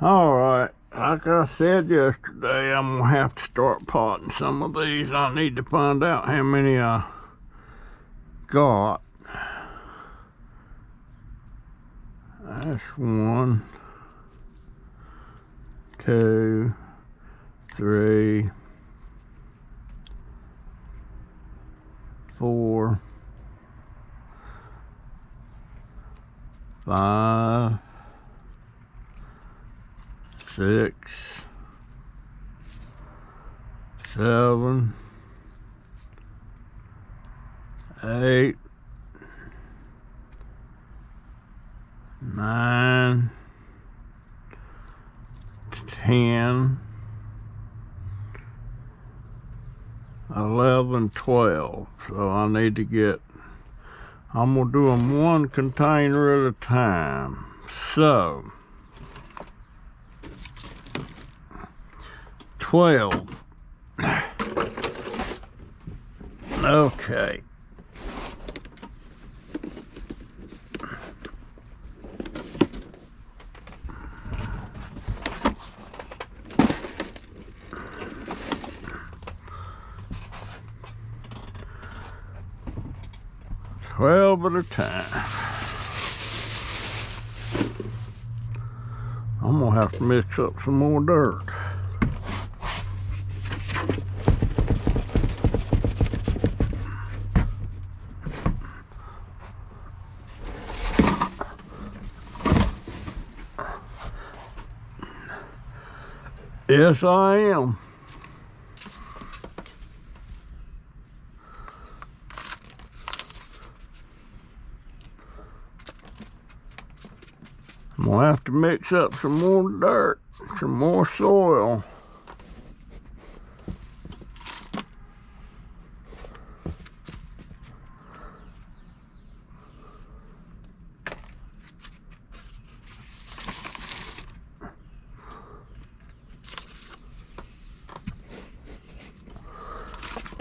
Alright, like I said yesterday, I'm gonna have to start potting some of these. I need to find out how many I got. That's 1, 2, 3, 4, 5, 6, 7, 8, 9, 10, 11, 12. So I need to get, I'm gonna do them one container at a time. So 12. Okay. Twelve at a time. I'm gonna have to mix up some more dirt. Yes, I am. I'm gonna have to mix up some more dirt, some more soil.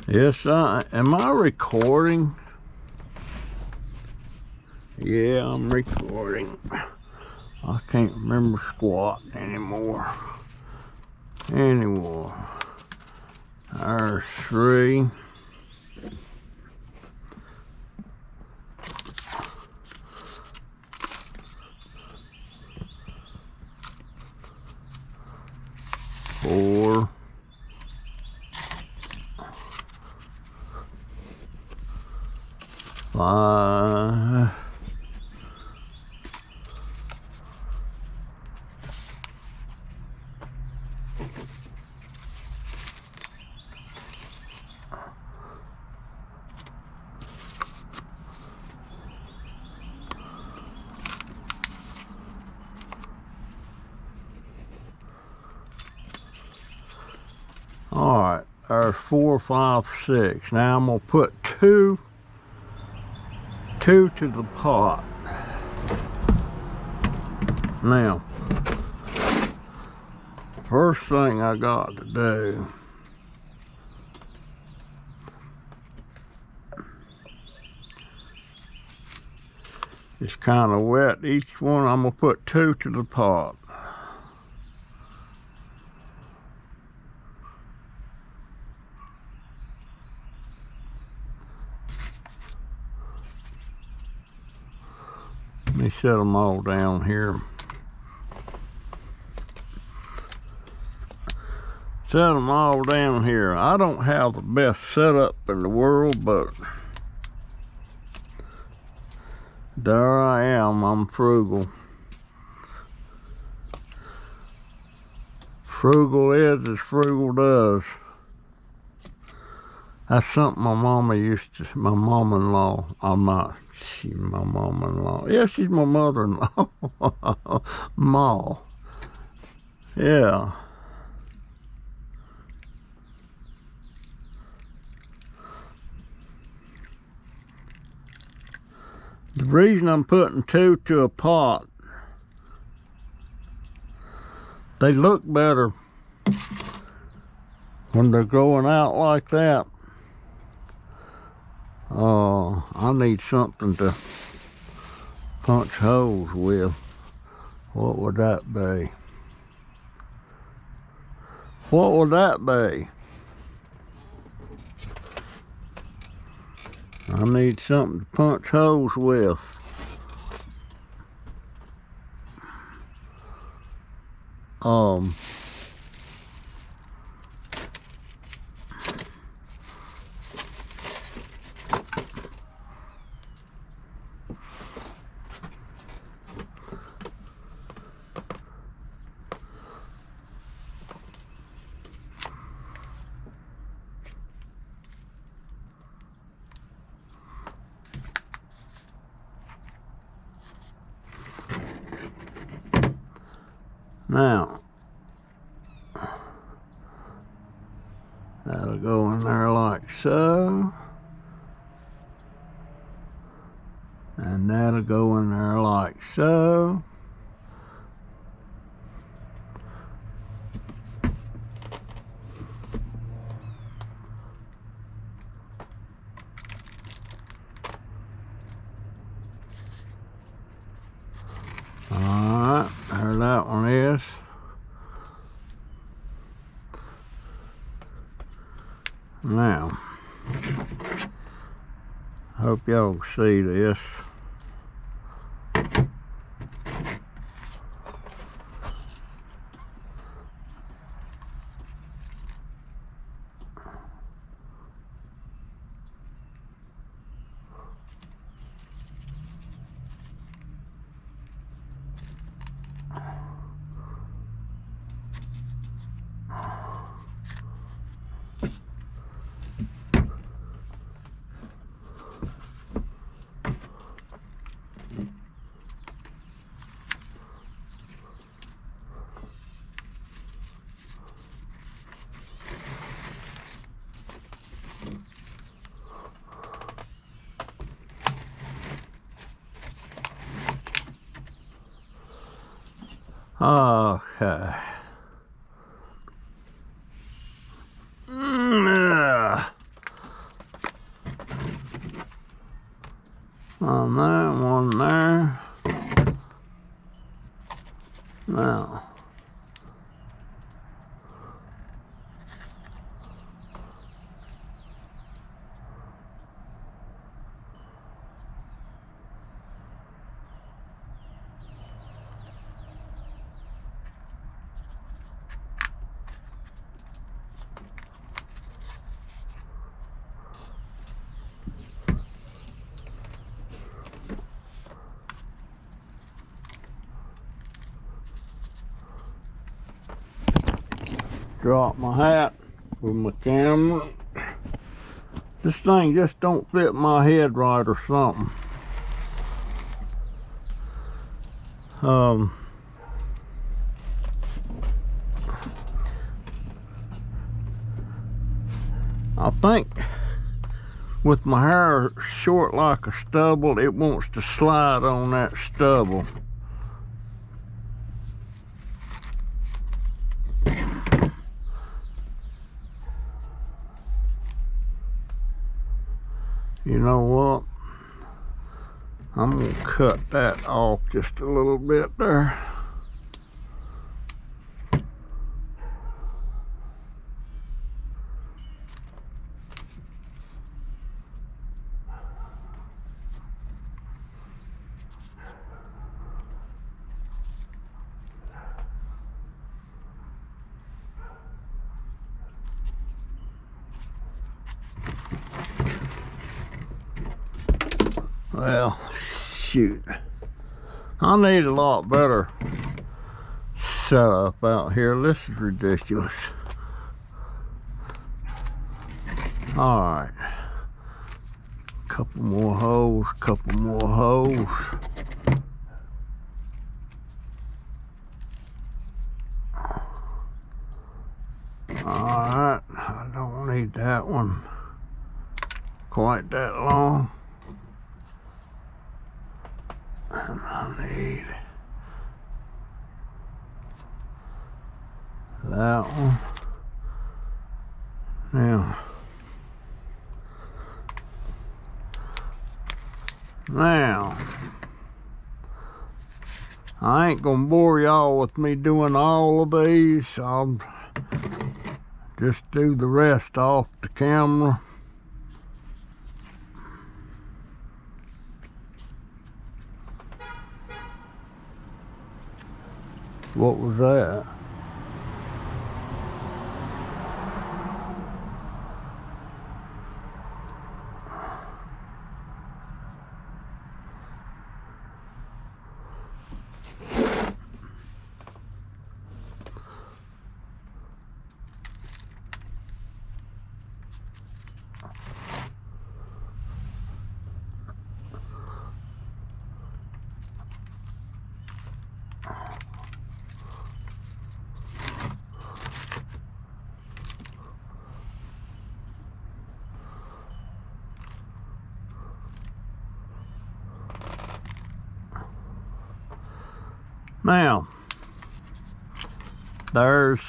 Yes, am I recording? Yeah, I'm recording. I can't remember squat anymore. There's 3. 4. 5. 4, 5, 6. Now I'm gonna put two to the pot. Now, first thing I got to do is kind of wet each one. I'm gonna put 2 to the pot. Let me set them all down here. Set them all down here. I don't have the best setup in the world, but there I am. I'm frugal. Frugal is as frugal does. That's something my mama used to, my mom-in-law, she's my mom-in-law. Yeah, she's my mother-in-law. Ma. Yeah. The reason I'm putting 2 to a pot, they look better when they're growing out like that. I need something to punch holes with. What would that be? What would that be? I need something to punch holes with. Now, that'll go in there like so. And that'll go in there like so. Alright, there that one is. Now, hope y'all see this. Okay. One there, one there. Now, drop my hat with my camera. This thing just don't fit my head right or something. I think with my hair short like a stubble, it wants to slide on that stubble. You know what? I'm gonna cut that off just a little bit there. Well, shoot. I need a lot better setup out here. This is ridiculous. Alright. Couple more holes, couple more holes. Alright, I don't need that one quite that long. And I need that one. Now, I ain't gonna bore y'all with me doing all of these. just do the rest off the camera. What was that? Now, there's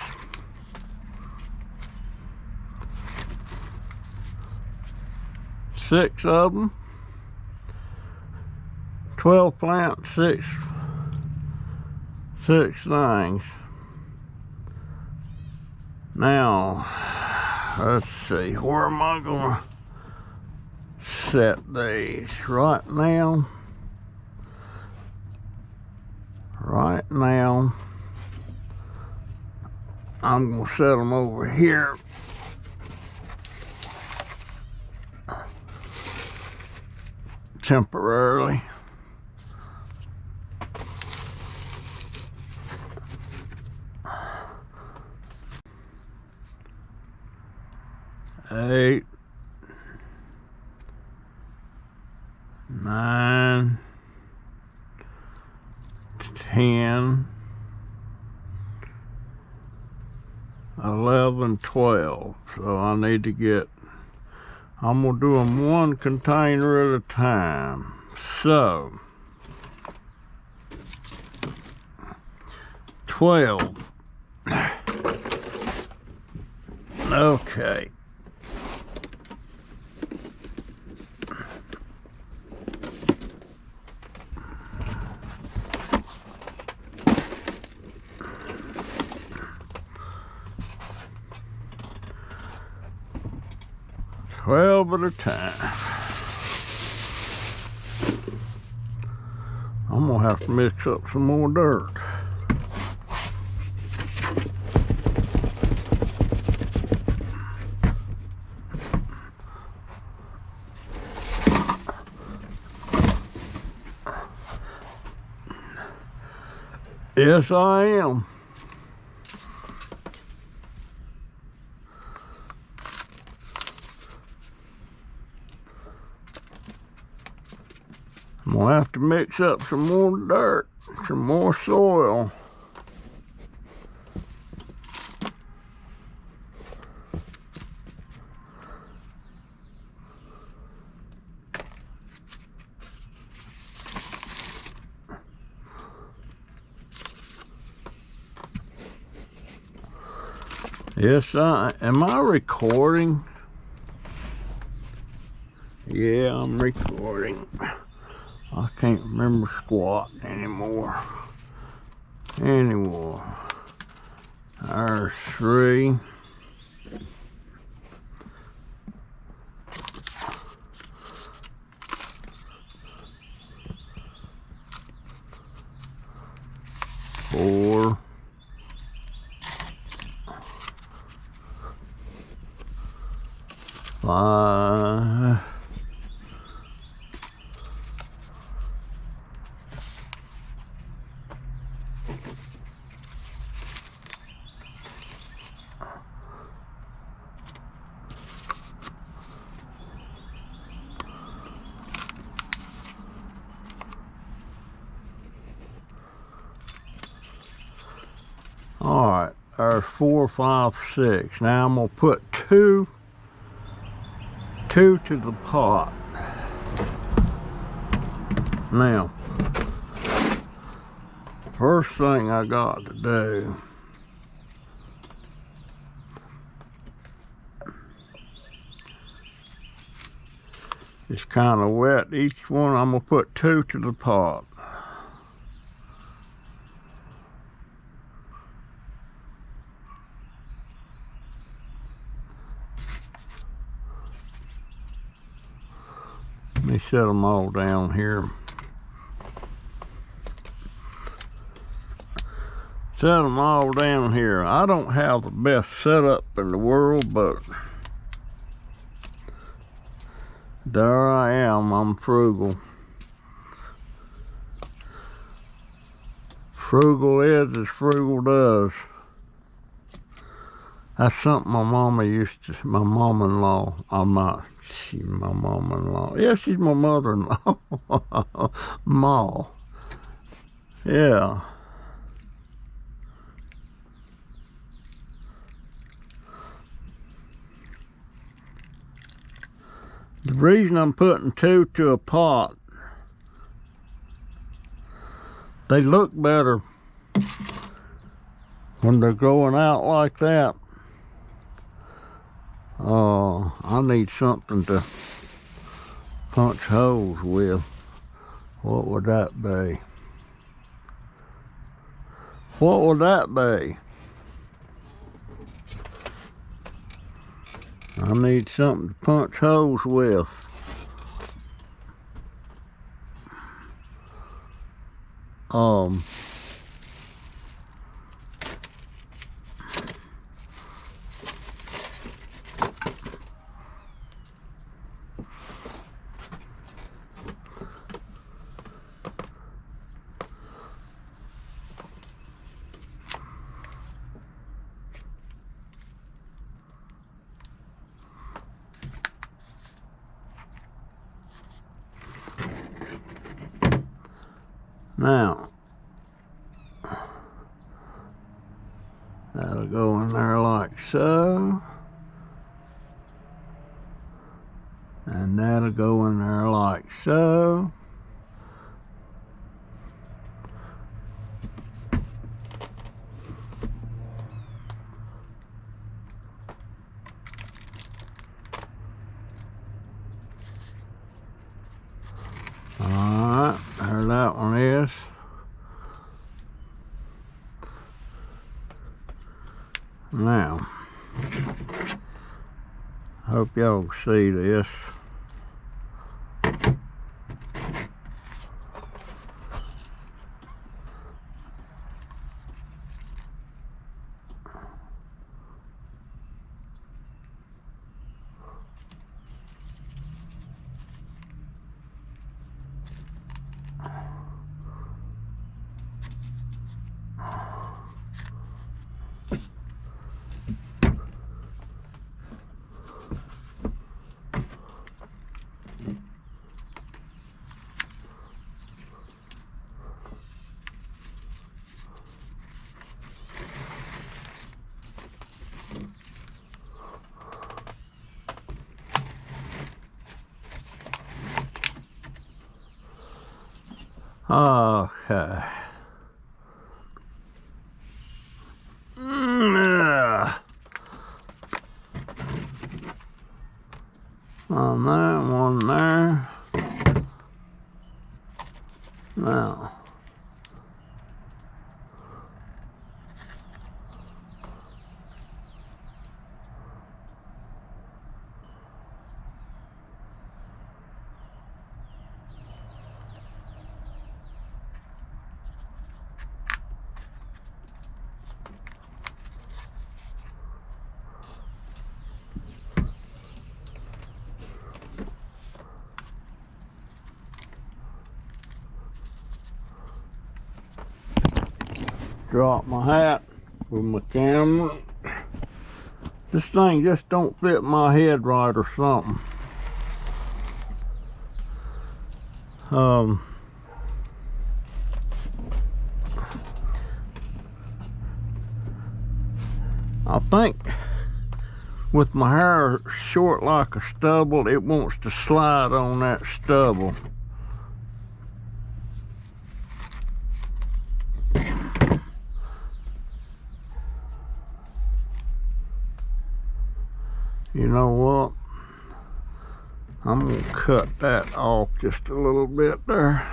6 of them, 12 plants, six things. Now, let's see, where am I gonna set these? Right now, I'm gonna set them over here. Temporarily. Eight, 9, 10, 11, 12. So I need to get, I'm gonna do them one container at a time. So 12. Okay. At a time. I'm gonna have to mix up some more dirt. Yes, I am. I'm gonna have to mix up some more dirt, some more soil. Yes, am I recording? Yeah, I'm recording. I can't remember squat anymore. There's 3. Four. 5. 4, 5, 6. Now I'm gonna put two to the pot. Now, first thing I got to do is kind of wet each one. I'm gonna put 2 to the pot. me set them all down here. Set them all down here. I don't have the best setup in the world, but there I am. I'm frugal. Frugal is as frugal does. That's something my mama used to, my mom-in-law, she's my mom-in-law. Yeah, she's my mother-in-law. Ma. Yeah. The reason I'm putting 2 to a pot, they look better when they're growing out like that. I need something to punch holes with. What would that be? What would that be? I need something to punch holes with. Now, that'll go in there like so. And that'll go in there like so. Alright, there that one is. Now, hope y'all see this. Okay. On there, one there. Now. Drop my hat with my camera. This thing just don't fit my head right or something. I think with my hair short like a stubble, it wants to slide on that stubble. You know what? I'm gonna cut that off just a little bit there.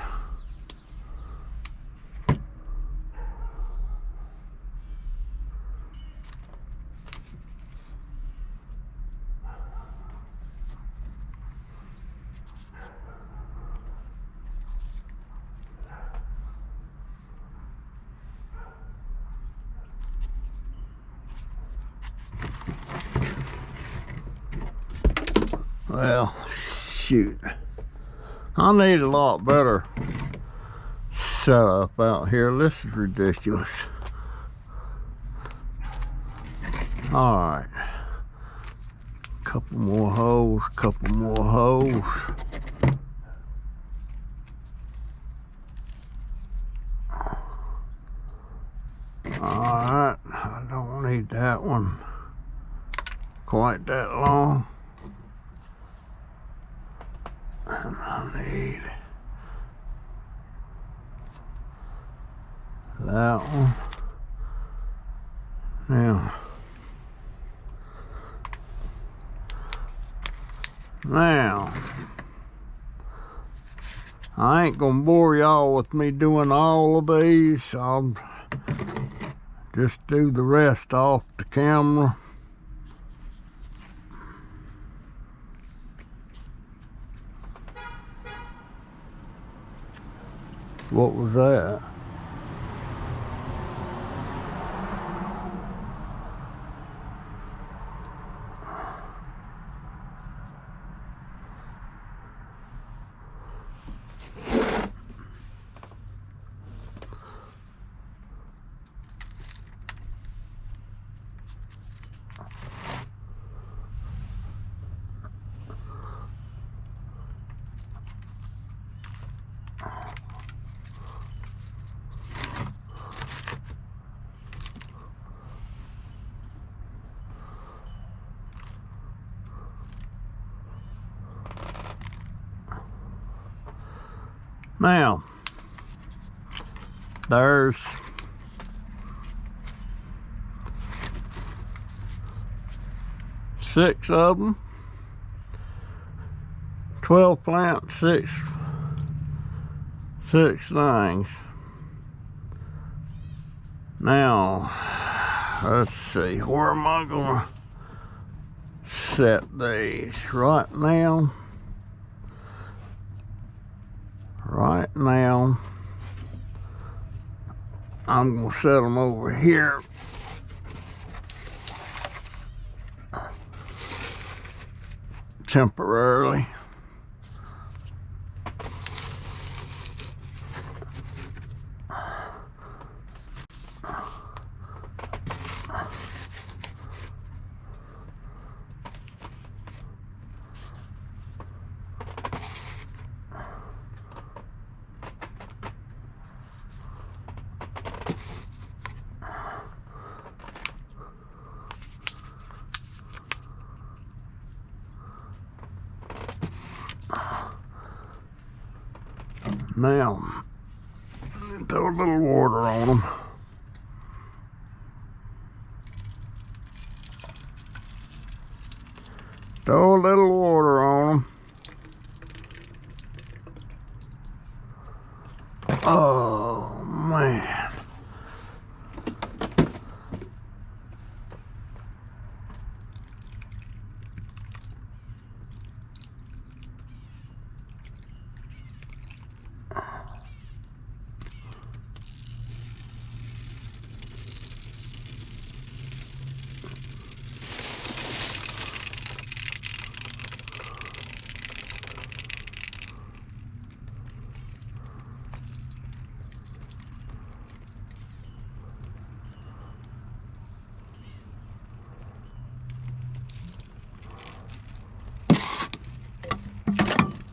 Well, shoot. I need a lot better setup out here. This is ridiculous. Alright. Couple more holes, couple more holes. Alright, I don't need that one quite that long. And I need that one. Now, I ain't gonna bore y'all with me doing all of these. I'll just do the rest off the camera. What was that? Now, there's 6 of them, 12 plants, six things. Now, let's see, where am I gonna set these? Right now, I'm gonna set them over here. Temporarily. Now, throw a little water on them. Throw a little water on them. Oh, man.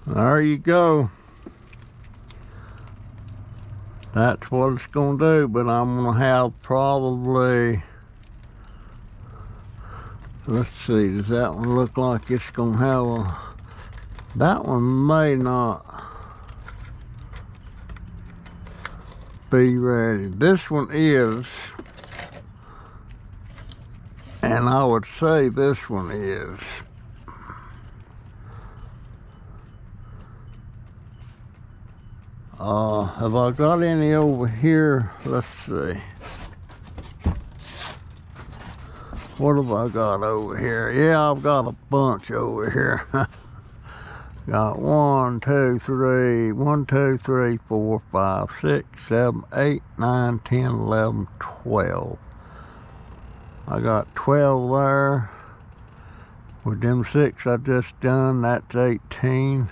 There you go. That's what it's gonna do, but I'm gonna have probably, let's see, does that one look like it's gonna have a, that one may not be ready. This one is, and I would say this one is. Have I got any over here? Let's see. What have I got over here? Yeah, I've got a bunch over here. Got 1, 2, 3, 4, 5, 6, 7, 8, 9, 10, 11, 12. I got 12 there. With them 6 I just done, that's 18.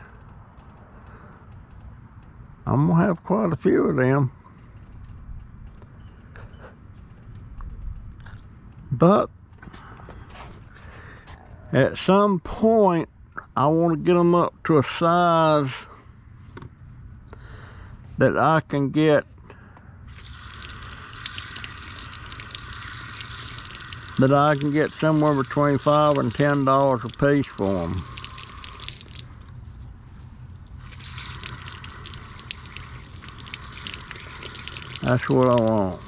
I'm gonna have quite a few of them. But at some point, I want to get them up to a size that I can get somewhere between $5 and $10 a piece for them. That's what I want.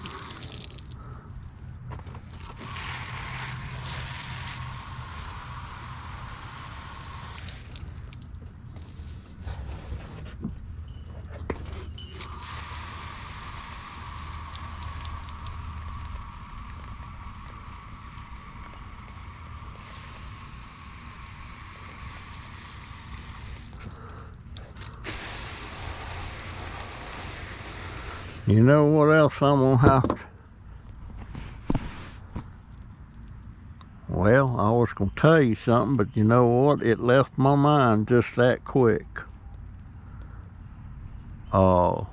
You know what else I'm gonna have to... Well, I was gonna tell you something, but you know what? It left my mind just that quick. What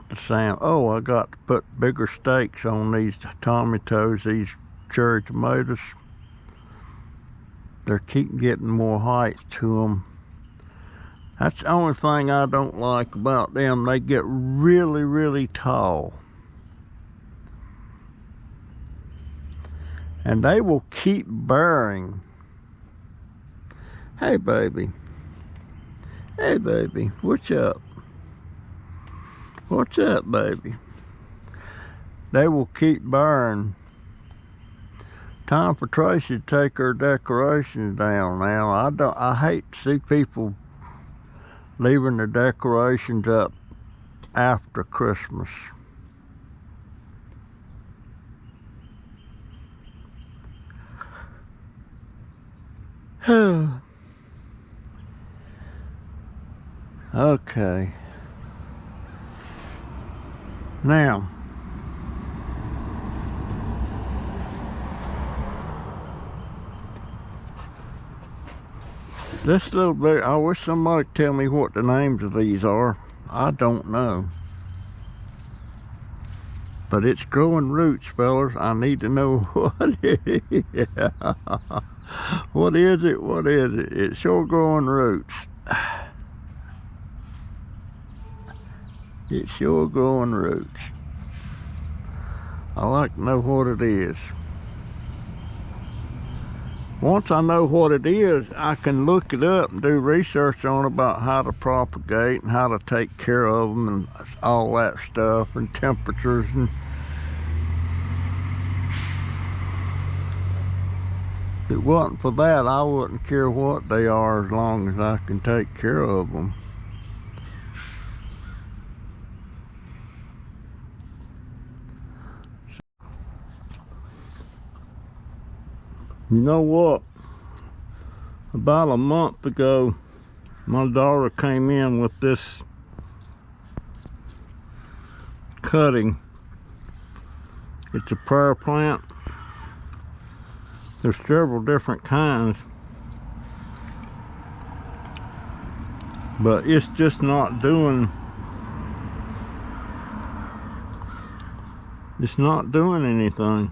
the sound? Oh, I got to put bigger stakes on these tomatoes, these cherry tomatoes. They keep getting more height to them. That's the only thing I don't like about them. They get really, really tall. And they will keep bearing. Hey, baby. Hey, baby. What's up? What's up, baby? They will keep bearing. Time for Tracy to take her decorations down now. I hate to see people leaving the decorations up after Christmas. Okay. Now, this little bit, I wish somebody could tell me what the names of these are. I don't know. But it's growing roots, fellas. I need to know what it is. What is it? What is it? It's sure growing roots. It's sure growing roots. I like to know what it is. Once I know what it is, I can look it up and do research on about how to propagate and how to take care of them and all that stuff, and temperatures. And if it wasn't for that, I wouldn't care what they are as long as I can take care of them. You know what? About a month ago, my daughter came in with this cutting. It's a prayer plant. There's several different kinds, but it's just not doing, it's not doing anything.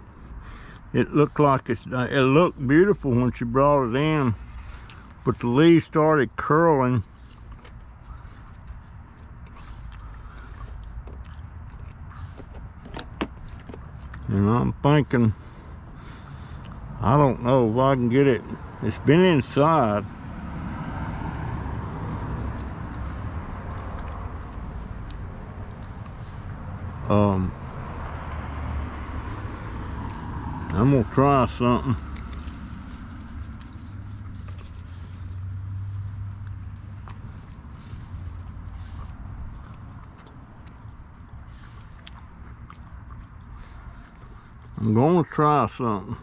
It looked like it looked beautiful when she brought it in, but the leaves started curling. And I'm thinking, I don't know if I can get it. It's been inside. I'm gonna try something. I'm gonna try something.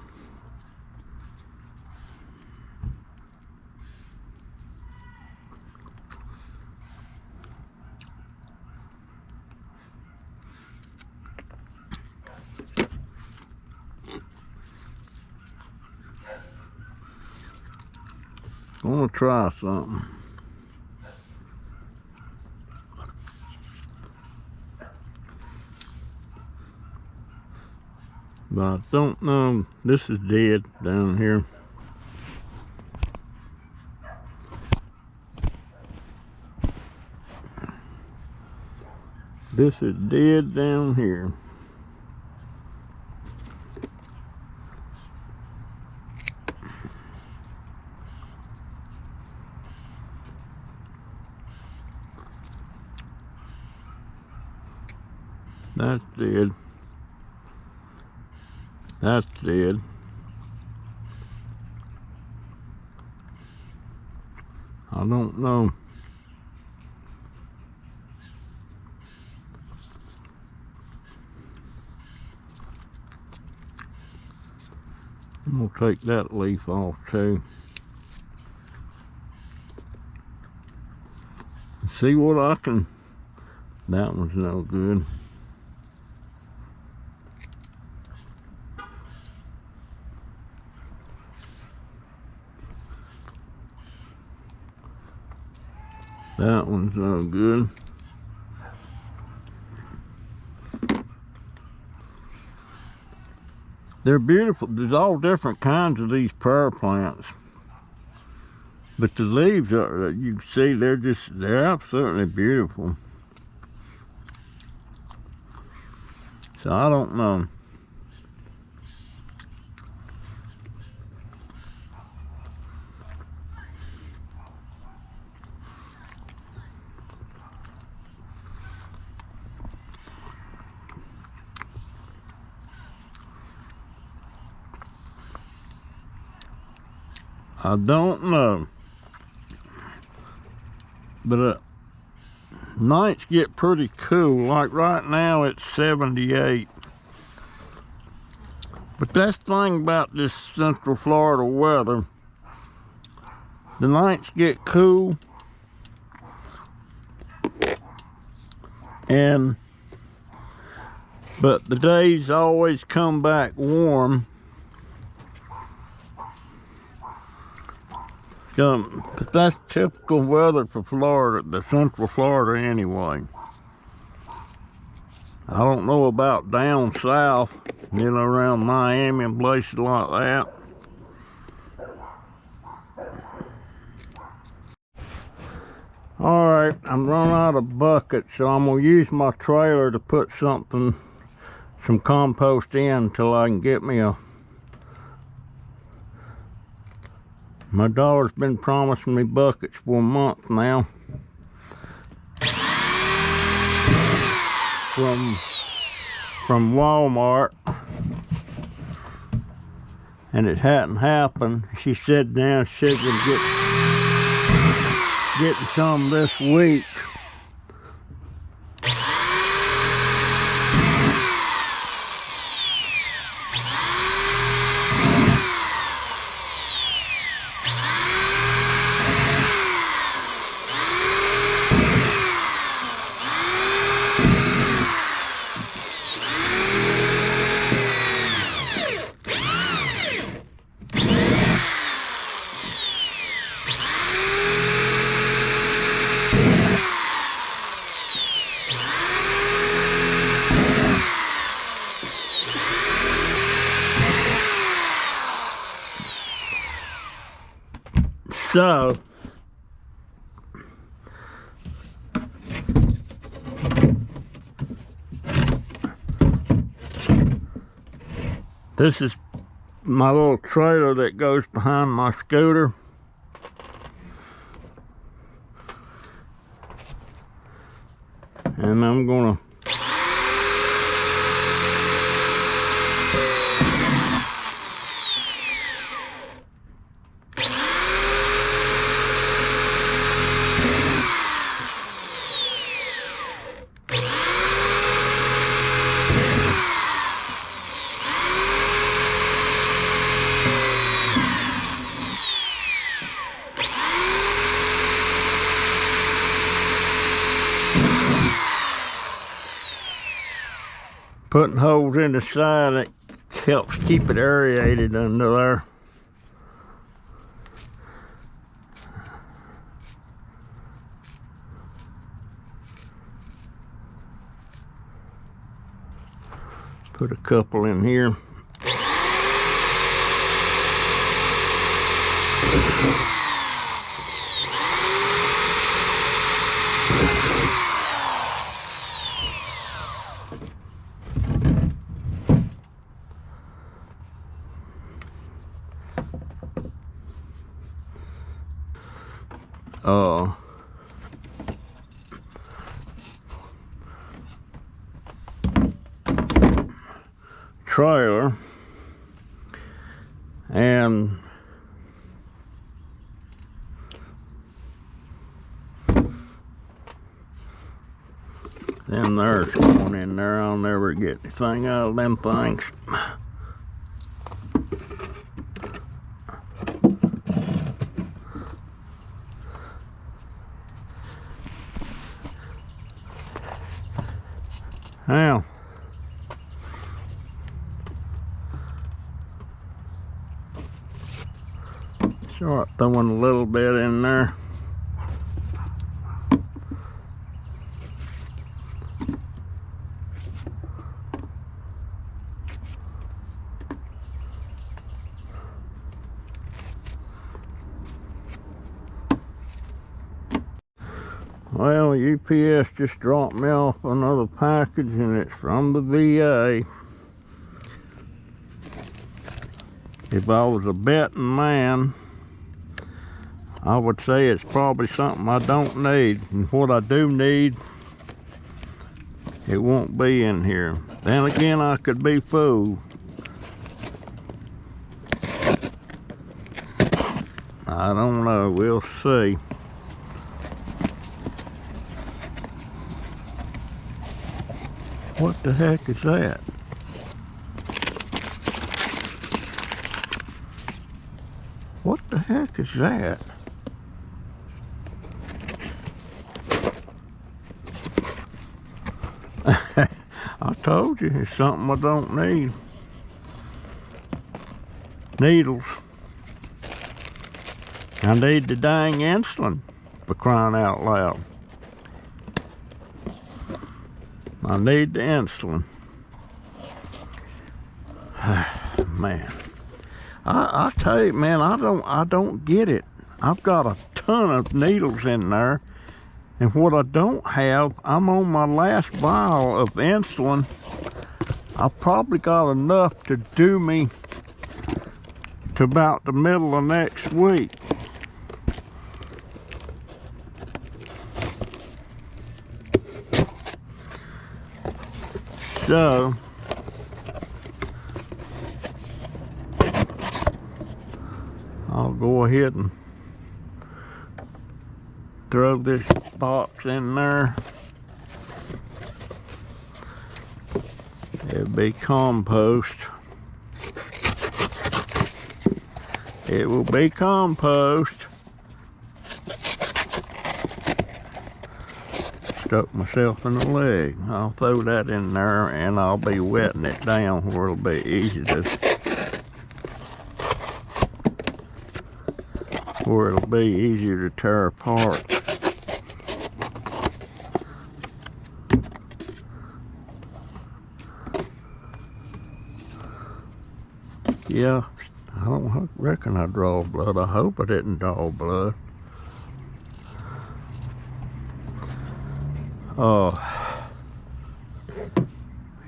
want to try something. But I don't know. This is dead down here. This is dead down here. That's dead. That's dead. I don't know. I'm gonna take that leaf off too. See what I can. That one's no good. That one's no good. They're beautiful. There's all different kinds of these pear plants. But the leaves are, you can see, they're absolutely beautiful. So I don't know. I don't know, but nights get pretty cool. Like right now it's 78. But that's the thing about this Central Florida weather. The nights get cool but the days always come back warm. But that's typical weather for Florida, the Central Florida anyway. I don't know about down south, you know, around Miami and places like that. Alright, I'm running out of buckets, so I'm going to use my trailer to put some compost in until I can get me a. My daughter's been promising me buckets for a month now. From Walmart. And it hadn't happened. She said now she would getting some this week. So, this is my little trailer that goes behind my scooter. And I'm gonna putting holes in the side, it helps keep it aerated under there. Put a couple in here. Trailer, and then there's one in there. I'll never get anything out of them things. Now, start throwing a little bit in there. Well, UPS just dropped me off another package, and it's from the VA. If I was a betting man, I would say it's probably something I don't need, and what I do need, it won't be in here. Then again, I could be fooled. I don't know, we'll see. What the heck is that? What the heck is that? I told you, it's something I don't need. Needles. I need the dang insulin, for crying out loud. I need the insulin. Man, I tell you, man, I don't get it. I've got a ton of needles in there, and what I don't have, I'm on my last vial of insulin. I've probably got enough to do me to about the middle of next week. So, I'll go ahead and throw this box in there. It'll be compost. It will be compost. Stuck myself in the leg. I'll throw that in there, and I'll be wetting it down where it'll be easy to, where it'll be easier to tear apart. Yeah, I don't reckon I draw blood. I hope I didn't draw blood.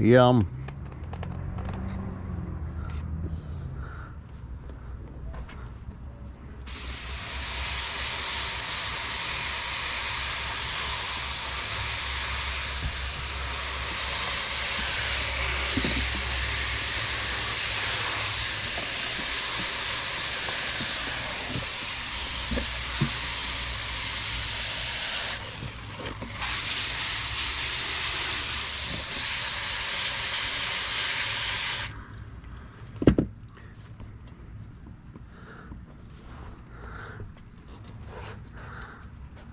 Yeah,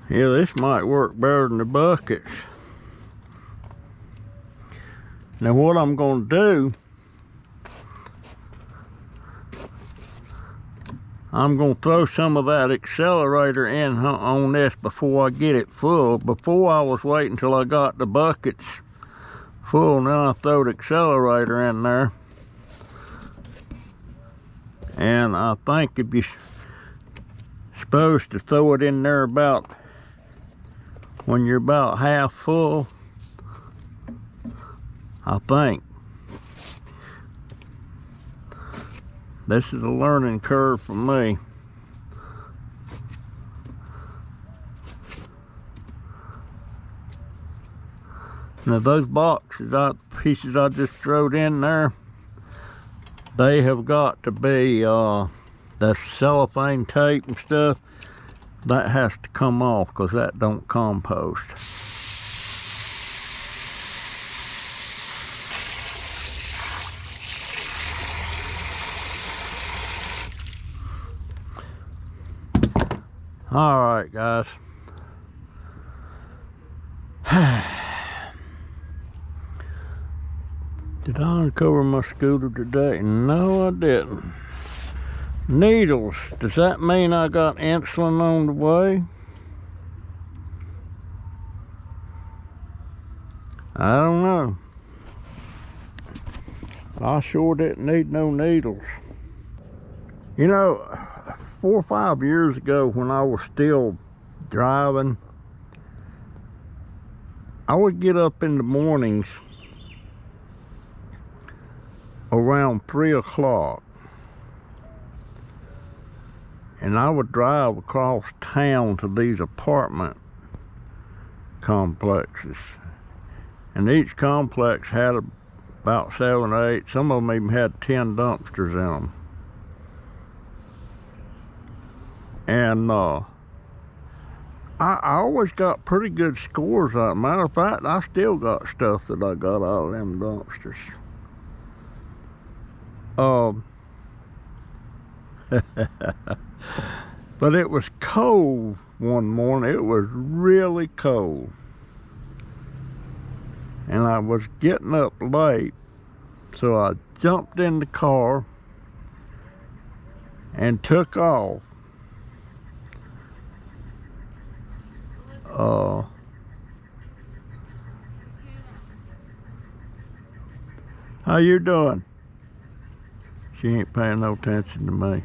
yeah, this might work better than the buckets. Now what I'm going to do, I'm going to throw some of that accelerator in on this before I get it full. Before, I was waiting till I got the buckets full. Now I throw the accelerator in there. And I think if you're supposed to throw it in there about when you're about half full, I think. This is a learning curve for me. Now those pieces I just throwed in there, they have got to be the cellophane tape and stuff. That has to come off because that don't compost. All right, guys. Did I uncover my scooter today? No, I didn't. Needles. Does that mean I got insulin on the way? I don't know. I sure didn't need no needles. You know, 4 or 5 years ago when I was still driving, I would get up in the mornings around 3 o'clock and I would drive across town to these apartment complexes, and each complex had about 7 or 8, some of them even had 10 dumpsters in them. And I always got pretty good scores on it. Matter of fact, I still got stuff that I got out of them dumpsters. But it was cold one morning. It was really cold. And I was getting up late, so I jumped in the car and took off. How you doing? She ain't paying no attention to me.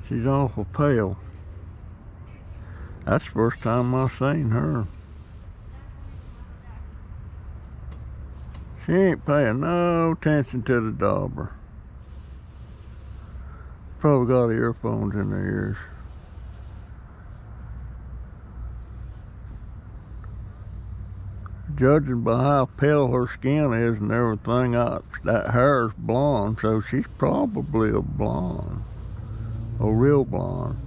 She's awful pale. That's the first time I've seen her. She ain't paying no attention to the Dobber. Probably got earphones in her ears. Judging by how pale her skin is and everything, that hair is blonde, so she's probably a blonde. A real blonde.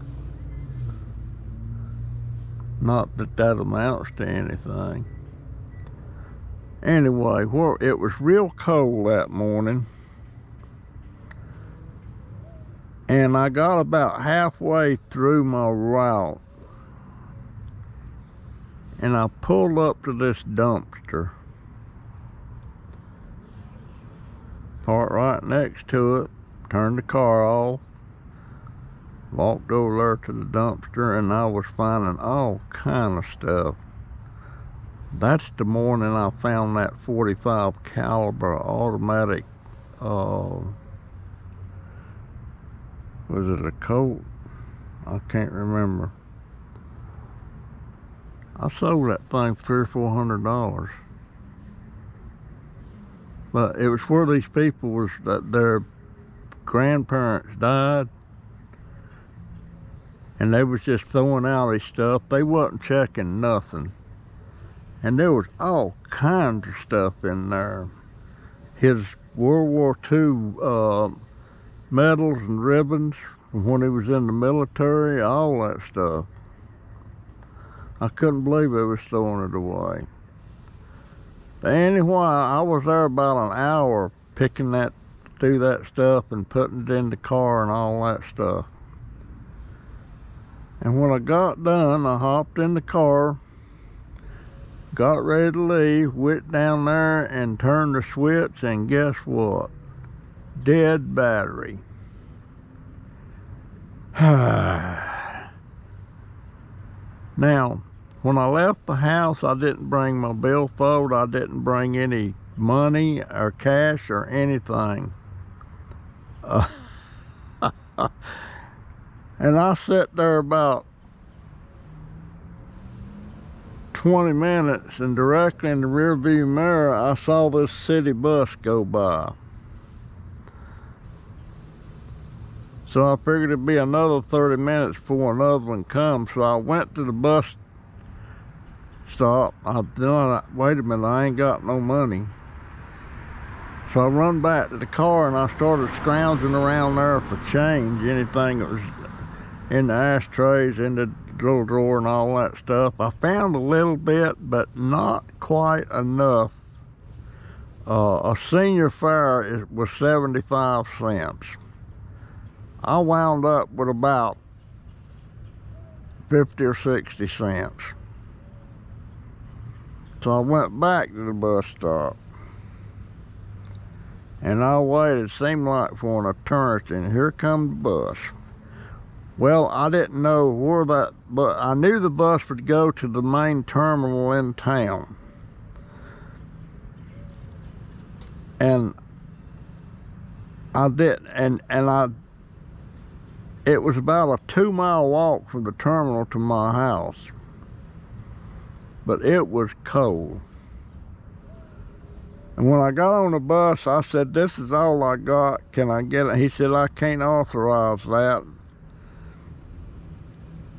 Not that that amounts to anything. Anyway, it was real cold that morning, and I got about halfway through my route, and I pulled up to this dumpster, parked right next to it, turned the car off, walked over there to the dumpster, and I was finding all kind of stuff. That's the morning I found that 45 caliber automatic, was it a Colt? I can't remember. I sold that thing for $300 or $400. But it was where these people was that their grandparents died, and they was just throwing out his stuff. They wasn't checking nothing. And there was all kinds of stuff in there. His World War II medals and ribbons from when he was in the military, all that stuff. I couldn't believe they was throwing it away. But anyway, I was there about an hour picking through that stuff and putting it in the car and all that stuff. And when I got done, I hopped in the car, got ready to leave, went down there and turned the switch, and guess what? Dead battery. Now, When I left the house, I didn't bring my billfold. I didn't bring any money or cash or anything. And I sat there about 20 minutes, and directly in the rear view mirror I saw this city bus go by. So I figured it'd be another 30 minutes before another one comes. So I went to the bus stop. I thought, wait a minute, I ain't got no money. So I run back to the car and I started scrounging around there for change, anything that was in the ashtrays, in the little drawer and all that stuff. I found a little bit, but not quite enough. A senior fare was 75 cents. I wound up with about 50 or 60 cents. So I went back to the bus stop. And I waited, seemed like for an eternity, and here come the bus. Well, I didn't know where that, but I knew the bus would go to the main terminal in town. And I did, it was about a 2-mile walk from the terminal to my house. But it was cold. And when I got on the bus, I said, this is all I got. Can I get it? He said, I can't authorize that.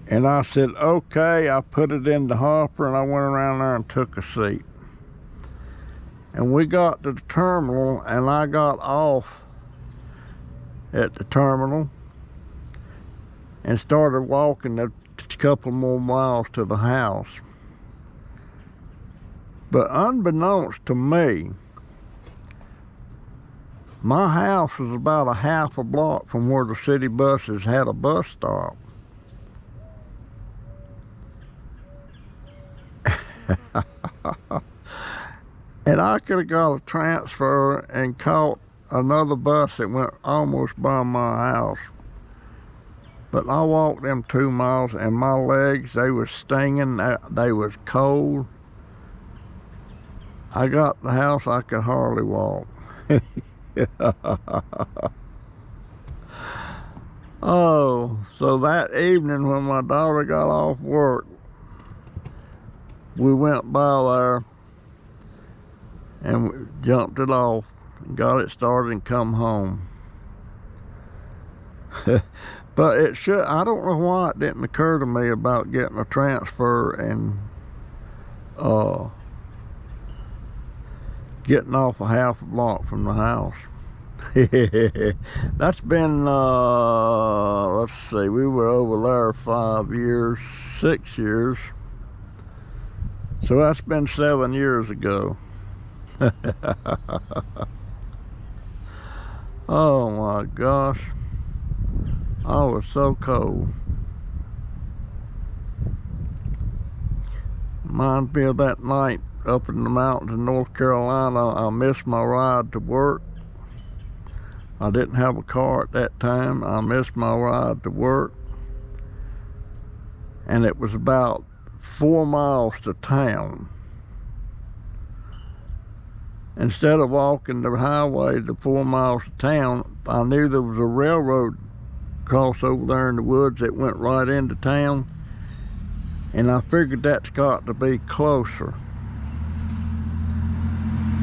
And I said, okay. I put it in the hopper and I went around there and took a seat. And we got to the terminal and I got off at the terminal and started walking a couple more miles to the house. But unbeknownst to me, my house was about a half a block from where the city buses had a bus stop. And I could have got a transfer and caught another bus that went almost by my house. But I walked them 2 miles and my legs, they was stinging, they was cold. I got the house, I could hardly walk. Oh, so that evening when my daughter got off work, we went by there and we jumped it off, got it started and come home. But it should, I don't know why it didn't occur to me about getting a transfer and getting off a half a block from the house. That's been, let's see, we were over there 5 years, 6 years. So that's been 7 years ago. Oh my gosh. I was so cold. Reminds me of that night up in the mountains in North Carolina. I missed my ride to work. I didn't have a car at that time. I missed my ride to work. And it was about 4 miles to town. Instead of walking the highway the 4 miles to town, I knew there was a railroad cross over there in the woods that went right into town. And I figured that's got to be closer.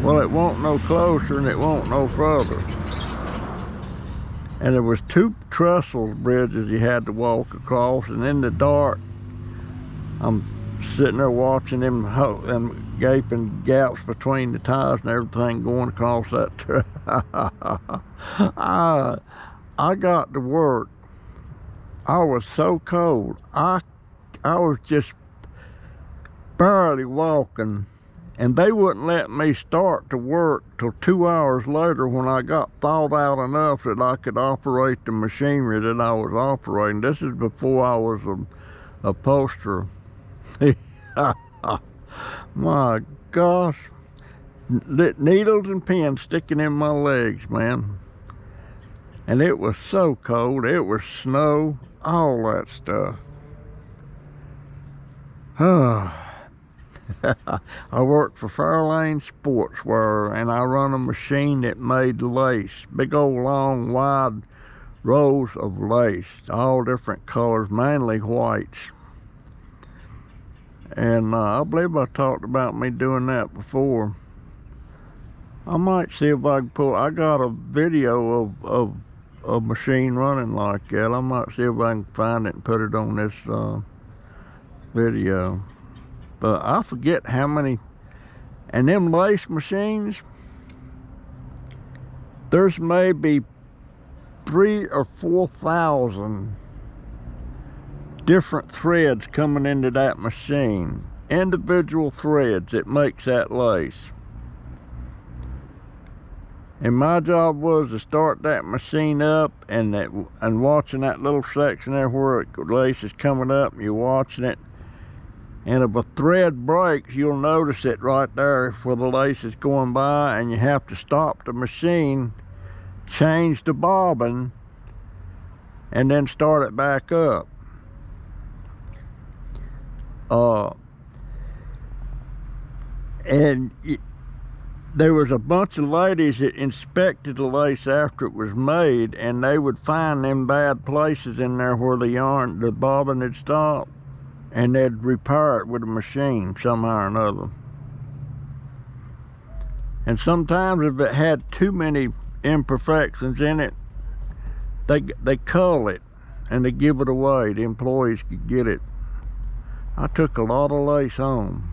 Well, it won't no closer and it won't no further. And there was 2 trestle bridges you had to walk across, and in the dark, I'm sitting there watching them gaping gaps between the tires and everything going across that. I got to work. I was so cold. I was just barely walking, and they wouldn't let me start to work till 2 hours later when I got thawed out enough that I could operate the machinery that I was operating. This is before I was a upholsterer. My gosh, needles and pins sticking in my legs, man. And it was so cold. It was snow, all that stuff. I worked for Fairlane Sportswear, and I run a machine that made lace. Big old long wide rows of lace, all different colors, mainly whites. And I believe I talked about me doing that before. I might see if I can pull. I got a video of a machine running like that. I might see if I can find it and put it on this video. But I forget how many. And them lace machines, there's maybe 3,000 or 4,000 different threads coming into that machine. Individual threads that makes that lace. And my job was to start that machine up and watching that little section there where the lace is coming up, and you're watching it. And if a thread breaks, you'll notice it right there where the lace is going by, and you have to stop the machine, change the bobbin, and then start it back up. There was a bunch of ladies that inspected the lace after it was made, and they would find them bad places in there where the bobbin had stopped, and they'd repair it with a machine somehow or another. And sometimes if it had too many imperfections in it, they cull it and they give it away. The employees could get it. I took a lot of lace home.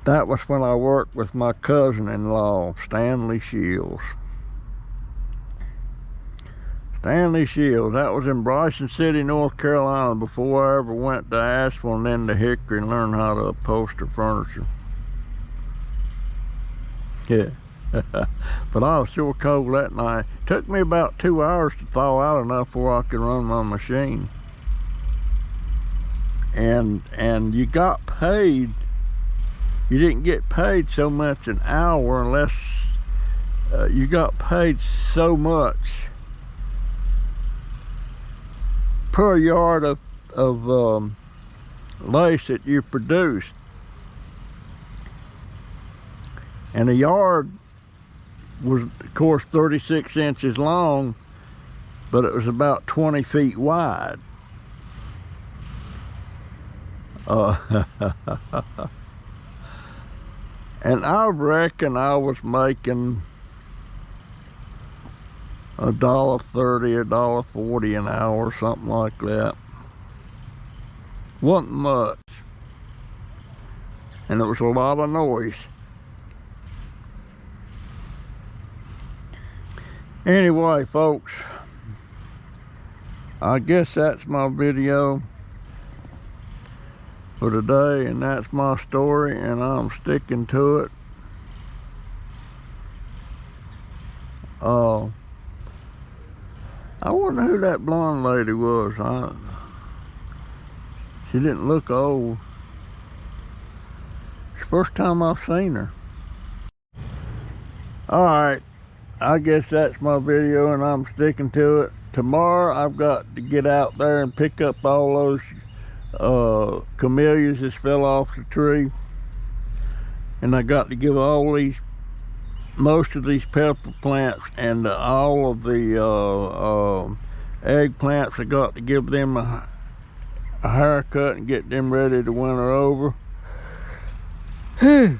That was when I worked with my cousin-in-law, Stanley Shields. Stanley Shields, that was in Bryson City, North Carolina, before I ever went to Asheville and then to Hickory and learned how to upholster furniture. Yeah. But I was sure cold that night. It took me about 2 hours to thaw out enough where I could run my machine. And you got paid. You didn't get paid so much an hour unless you got paid so much per yard of lace that you produced. And a yard was, of course, 36 inches long, but it was about 20 feet wide. And I reckon I was making $1.30, $1.40 an hour, something like that. Wasn't much, and it was a lot of noise. Anyway, folks, I guess that's my video for today, and that's my story, and I'm sticking to it. I wonder who that blonde lady was. She didn't look old. It's the first time I've seen her. Alright, I guess that's my video, and I'm sticking to it. Tomorrow I've got to get out there and pick up all those camellias that fell off the tree, and I got to give most of these pepper plants and all of the egg plants, I got to give them a haircut and get them ready to winter over. And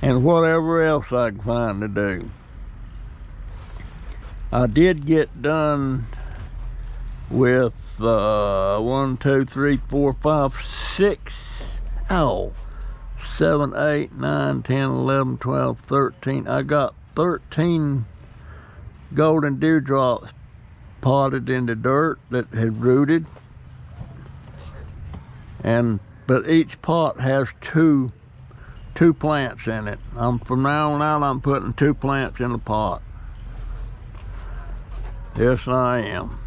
whatever else I can find to do. I did get done with 1, 2, 3, 4, 5, 6, 7, 8, 9, 10, 11, 12, 13. I got 13 golden dewdrops potted into dirt that had rooted. But each pot has two plants in it. From now on out, I'm putting 2 plants in the pot. Yes, I am.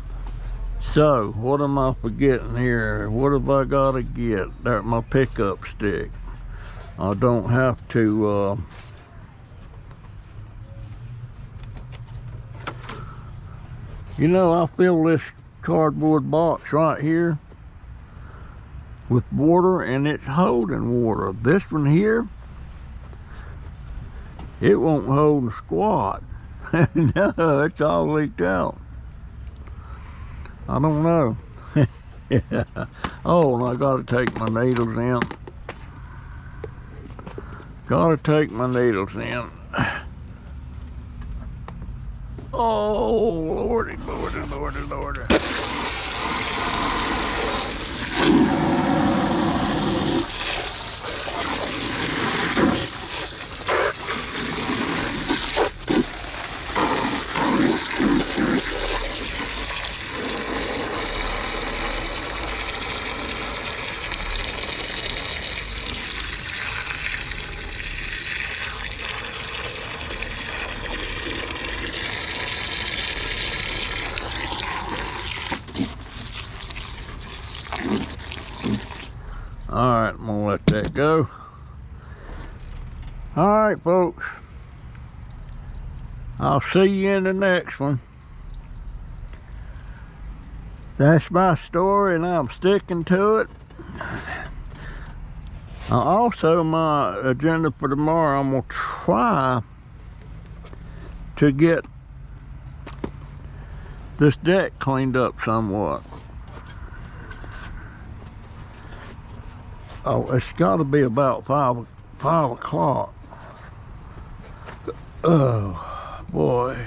So, what am I forgetting here? What have I got to get? There's my pickup stick. I don't have to You know, I fill this cardboard box right here with water, and it's holding water. This one here, it won't hold a squat. No, it's all leaked out. I don't know. Yeah. Oh, and I gotta take my needles in. Gotta take my needles in. Oh, lordy, lordy, lordy, lordy. Alright, I'm gonna let that go. Alright, folks. I'll see you in the next one. That's my story, and I'm sticking to it. Also, my agenda for tomorrow, I'm gonna try to get this deck cleaned up somewhat. Oh, it's got to be about 5 o'clock. Oh, boy.